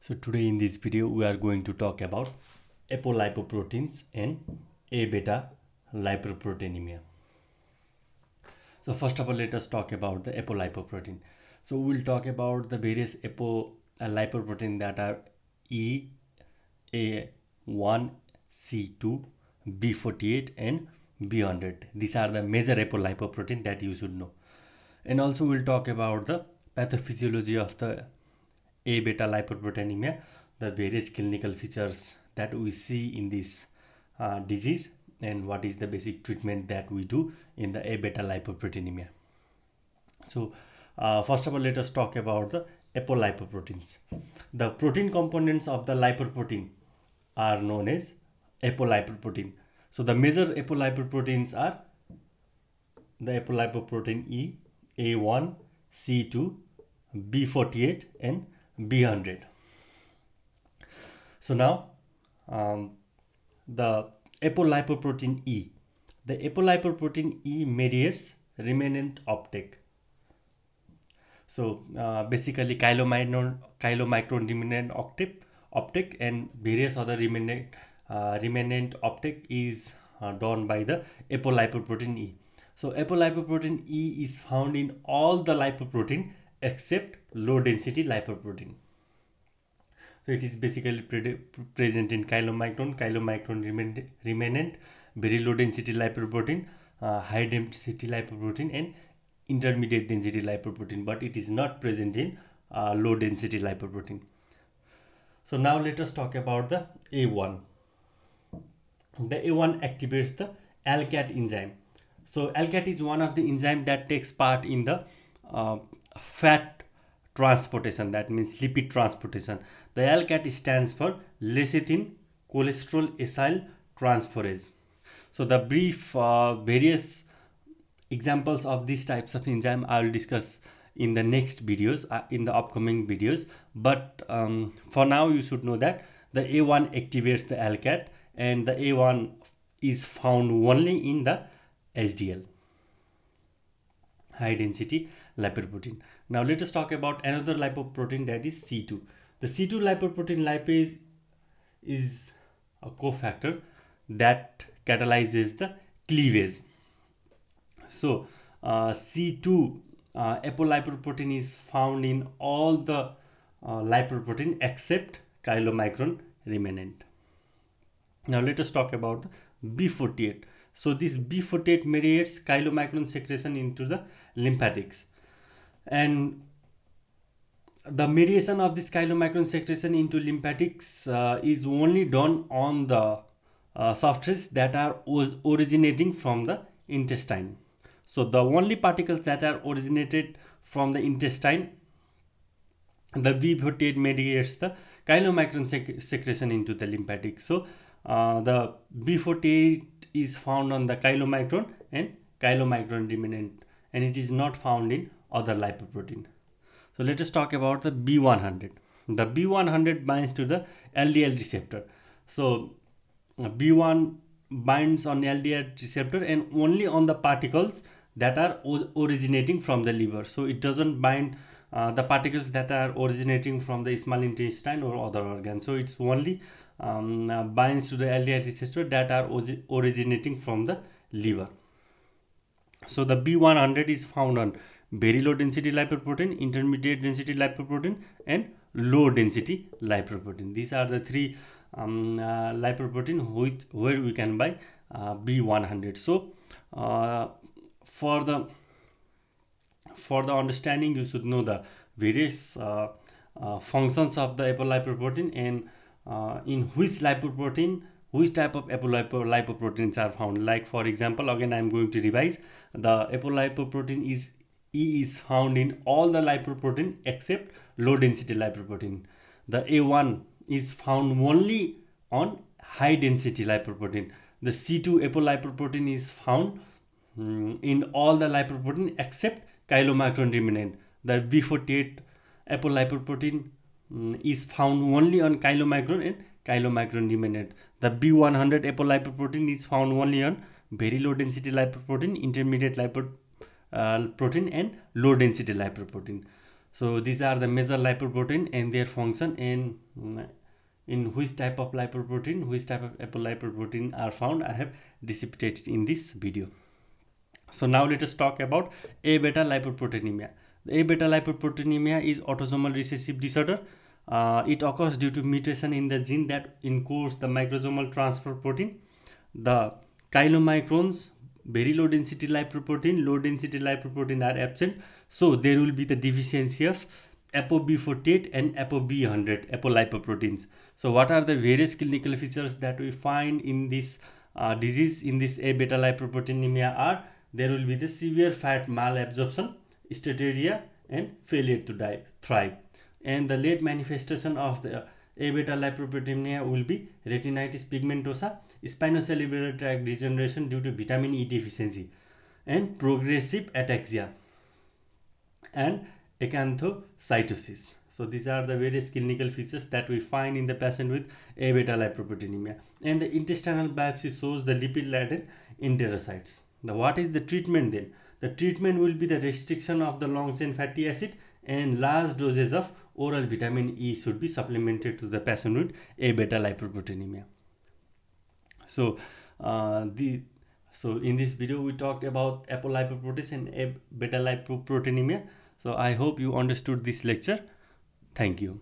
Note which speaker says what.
Speaker 1: So today in this video we are going to talk about apolipoproteins and Abetalipoproteinemia. So first of all, let us talk about the apolipoprotein. So we will talk about the various apolipoprotein that are E, A1, C2, B48 and B100. These are the major apolipoprotein that you should know. And also we'll talk about the pathophysiology of the Abetalipoproteinemia, the various clinical features that we see in this disease, and what is the basic treatment that we do in the Abetalipoproteinemia. So first of all, let us talk about the apolipoproteins. The protein components of the lipoprotein are known as apolipoprotein. So the major apolipoproteins are the apolipoprotein E, A1, C2, B48 and B100. So now the apolipoprotein E. The apolipoprotein E mediates remnant uptake. So basically chylomicron remnant uptake and various other remnant uptake is done by the apolipoprotein E. So apolipoprotein E is found in all the lipoprotein except low density lipoprotein. So it is basically present in chylomicron remnant, very low density lipoprotein, high density lipoprotein and intermediate density lipoprotein, but it is not present in low density lipoprotein. So now let us talk about the A1. The A1 activates the ALCAT enzyme. So ALCAT is one of the enzymes that takes part in the fat transportation, that means lipid transportation. The ALCAT stands for lecithin cholesterol acyl transferase. So the brief various examples of these types of enzyme I will discuss in the next videos, in the upcoming videos, but for now you should know that the A1 activates the ALCAT and the A1 is found only in the HDL, high density lipoprotein. Now let us talk about another lipoprotein, that is C2. The C2 lipoprotein lipase is a cofactor that catalyzes the cleavage. So C2 apolipoprotein is found in all the lipoprotein except chylomicron remnant. Now let us talk about the B48. So this B48 mediates chylomicron secretion into the lymphatics, and the mediation of this chylomicron secretion into lymphatics is only done on the substrates that are originating from the intestine. So the only particles that are originated from the intestine, the B48 mediates the chylomicron secretion into the lymphatics. So the B48 is found on the chylomicron and chylomicron remnant, and it is not found in other lipoprotein. So let us talk about the B100. The B100 binds to the LDL receptor. So B1 binds on LDL receptor and only on the particles that are originating from the liver. So it doesn't bind the particles that are originating from the small intestine or other organs. So it's only binds to the LDL receptor that are originating from the liver. So the B100 is found on very low density lipoprotein, intermediate density lipoprotein and low density lipoprotein. These are the three lipoprotein where we can buy B100. So for the understanding, you should know the various functions of the apolipoprotein and in which lipoprotein which type of apolipoproteins are found. Like for example, again I am going to revise. The apolipoprotein is found in all the lipoprotein except low density lipoprotein. The A1 is found only on high density lipoprotein. The C2 apolipoprotein is found in all the lipoprotein except chylomicron remnant. The B48 apolipoprotein is found only on chylomicron and chylomicron remnant. The B100 apolipoprotein is found only on very low density lipoprotein, intermediate lipoprotein and low density lipoprotein. So these are the major lipoprotein and their function, and in which type of lipoprotein, which type of apolipoprotein are found, I have dissipated in this video. So now let us talk about Abetalipoprotenemia. The Abetalipoprotenemia is autosomal recessive disorder. It occurs due to mutation in the gene that encodes the microsomal transfer protein. The chylomicrons, very low density lipoprotein are absent. So there will be the deficiency of ApoB48 and ApoB100 apolipoproteins. So what are the various clinical features that we find in this disease, in this Abetalipoprotenemia are: there will be the severe fat malabsorption, steatorrhea, and failure to thrive. And the late manifestation of the Abetalipoprotenemia will be retinitis pigmentosa, spinocerebellar tract degeneration due to vitamin E deficiency, and progressive ataxia and acanthocytosis. So these are the various clinical features that we find in the patient with Abetalipoprotenemia. And the intestinal biopsy shows the lipid-laden enterocytes. Now, what is the treatment then? The treatment will be the restriction of the long chain fatty acid, and large doses of oral vitamin E should be supplemented to the patient with Abetalipoprotenemia. So in this video we talked about apolipoproteins and Abetalipoprotenemia. So I hope you understood this lecture. Thank you.